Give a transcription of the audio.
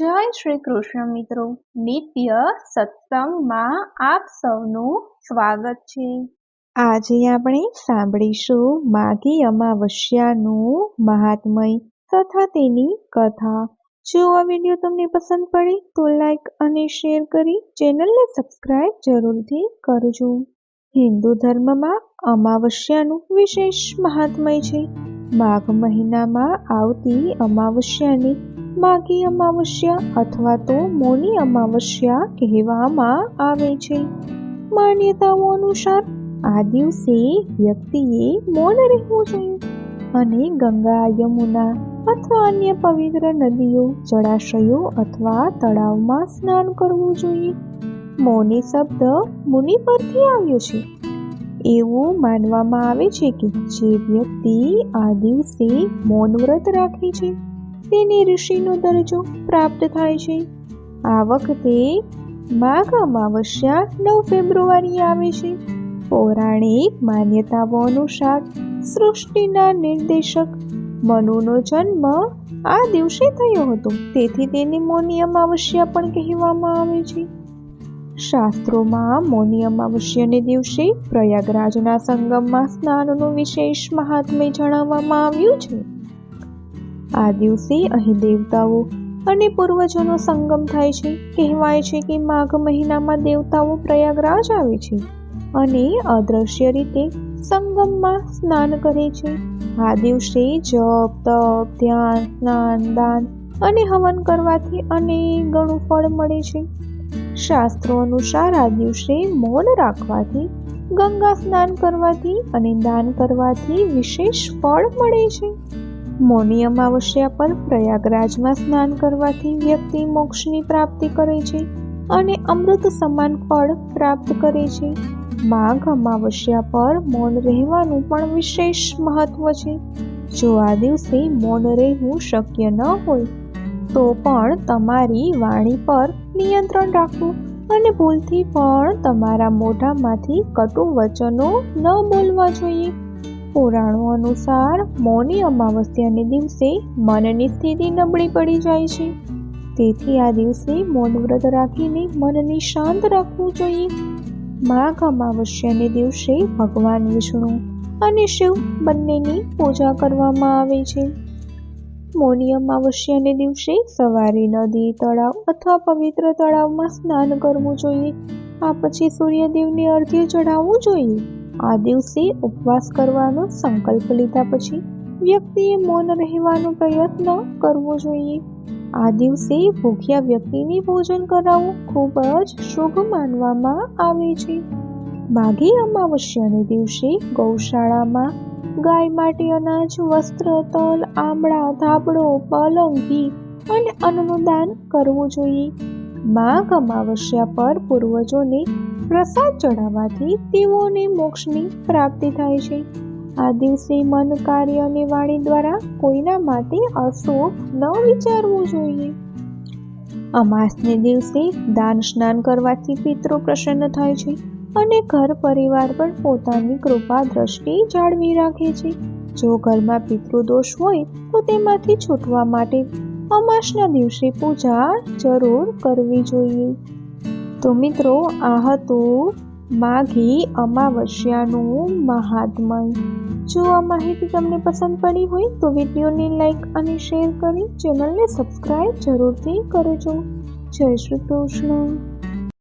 જય શ્રી કૃષ્ણ મિત્રો, નિત્ય સત્સંગમાં આપ સૌનું સ્વાગત છે। આજે આપણે સાંભળીશું માઘી અમાવસ્યાનું મહાત્મય તથા તેની કથા। જો આ વિડીયો તમને પસંદ પડે તો લાઈક અને શેર કરી ચેનલને સબસ્ક્રાઇબ જરૂરથી કરજો। હિન્દુ ધર્મમાં અમાવસ્યાનું વિશેષ મહાત્મય છે। માઘ મહિનામાં આવતી અમાવસ્યાને માઘી અમાવસ્યા અથવા તો મૌની અમાવસ્યા કહેવામાં આવે છે। માન્યતાઓ અનુસાર આ દિવસે વ્યક્તિએ મૌન રહેવું જોઈએ અને ગંગા, યમુના અથવા અન્ય પવિત્ર નદીઓ, જળાશયો અથવા તળાવમાં સ્નાન કરવું જોઈએ। મૌની શબ્દ મુનિ પરથી આવ્યો છે। એવું માનવામાં આવે છે કે જે વ્યક્તિ આ દિવસે મૌન વ્રત રાખે છે તેને ઋષિનો દરજ્જો પ્રાપ્ત થાય છે। આ વખતે માઘ અમાવસ્યા 9 ફેબ્રુઆરીએ આવે છે। પૌરાણિક માન્યતાઓ અનુસાર સૃષ્ટિના નિર્દેશક મનુનો જન્મ આ દિવસે થયો હતો, તેથી તેને મૌની અમાવસ્યા પણ કહેવામાં આવે છે। શાસ્ત્રોમાં મૌની અમાવસ્યાને દિવસે પ્રયાગરાજના સંગમમાં સ્નાનનું વિશેષ મહાત્મ્ય જણાવવામાં આવ્યું છે। આ દિવસે અહીં દેવતાઓ અને પૂર્વજોનો સંગમ થાય છે। કહેવાય છે કે માઘ મહિનામાં દેવતાઓ પ્રયાગરાજ આવે છે અને અદ્રશ્ય રીતે સંગમમાં સ્નાન કરે છે। આ દિવસે જપ, તપ, ધ્યાન, સ્નાન, દાન અને હવન કરવાથી અનેક ગણું ફળ મળે છે। શાસ્ત્રો અનુસાર આ દિવસે મૌન રાખવાથી, ગંગા સ્નાન કરવાથી અને દાન કરવાથી વિશેષ ફળ મળે છે। મૌની અમાવસ્યા પર પ્રયાગરાજમાં સ્નાન કરવાથી વ્યક્તિ મોક્ષની પ્રાપ્તિ કરે છે અને અમૃત સમાન ફળ પ્રાપ્ત કરે છે। માઘ અમાવસ્યા પર મૌન રહેવાનું પણ વિશેષ મહત્વ છે। જો આ દિવસે મૌન રહેવું શક્ય ન હોય તો પણ તમારી વાણી પર નિયંત્રણ રાખવું અને ભૂલથી પણ તમારા મોઢામાંથી કટુ વચનો ન બોલવા જોઈએ। પુરાણો અનુસાર મૌની અમાવસ્યાને દિવસે મનની સ્થિતિ નબળી પડી જાય છે, તેથી આ દિવસે મૌન વ્રત રાખીને મનને શાંત રાખવું જોઈએ। માઘ અમાવસ્યાને દિવસે ભગવાન વિષ્ણુ અને શિવ બંનેની પૂજા કરવામાં આવે છે। મૌની અમાવસ્યાને દિવસે સવારે નદી, તળાવ અથવા પવિત્ર તળાવમાં સ્નાન કરવું જોઈએ। આ પછી સૂર્યદેવને અર્ઘ્ય ચઢાવવું જોઈએ। આ દિવસે ઉપવાસ કરવાનો સંકલ્પ લીધા પછી વ્યક્તિએ મૌન રહેવાનો પ્રયત્ન કરવો જોઈએ। આ દિવસે ભૂખ્યા વ્યક્તિને ભોજન કરાવવું ખૂબ જ શુભ માનવામાં આવે છે। માઘી અમાવસ્યાને દિવસે ગૌશાળામાં ગાય માટે અનાજ, વસ્ત્ર, તલ, આમળા, ધાબળો, પલંગ, ઘી અને અન્નનું દાન કરવું જોઈએ। માઘ અમાવસ્યા પર પૂર્વજોને પ્રસાદ ચડાવવાથી તેઓને મોક્ષની પ્રાપ્તિ થાય છે। આ દિવસે મન, કાર્ય અને વાણી દ્વારા કોઈના માટે અશુભ ન વિચારવું જોઈએ। અમાસને દિવસે દાન સ્નાન કરવાથી પિતરો પ્રસન્ન થાય છે અને ઘર પરિવાર પર પોતાની કૃપા દ્રષ્ટિ જાળવી રાખે છે। જો ઘરમાં પિતૃદોષ હોય તો તેમાંથી છૂટવા માટે અમાસના દિવસે પૂજા જરૂર કરવી જોઈએ। તો મિત્રો, આ હતું માઘી અમાવસ્યાનું મહાત્મય। જો આ માહિતી તમને પસંદ પડી હોય તો વિડીયોને લાઈક અને શેર કરી ચેનલને સબસ્ક્રાઇબ જરૂરથી કરજો। જય શ્રી કૃષ્ણ।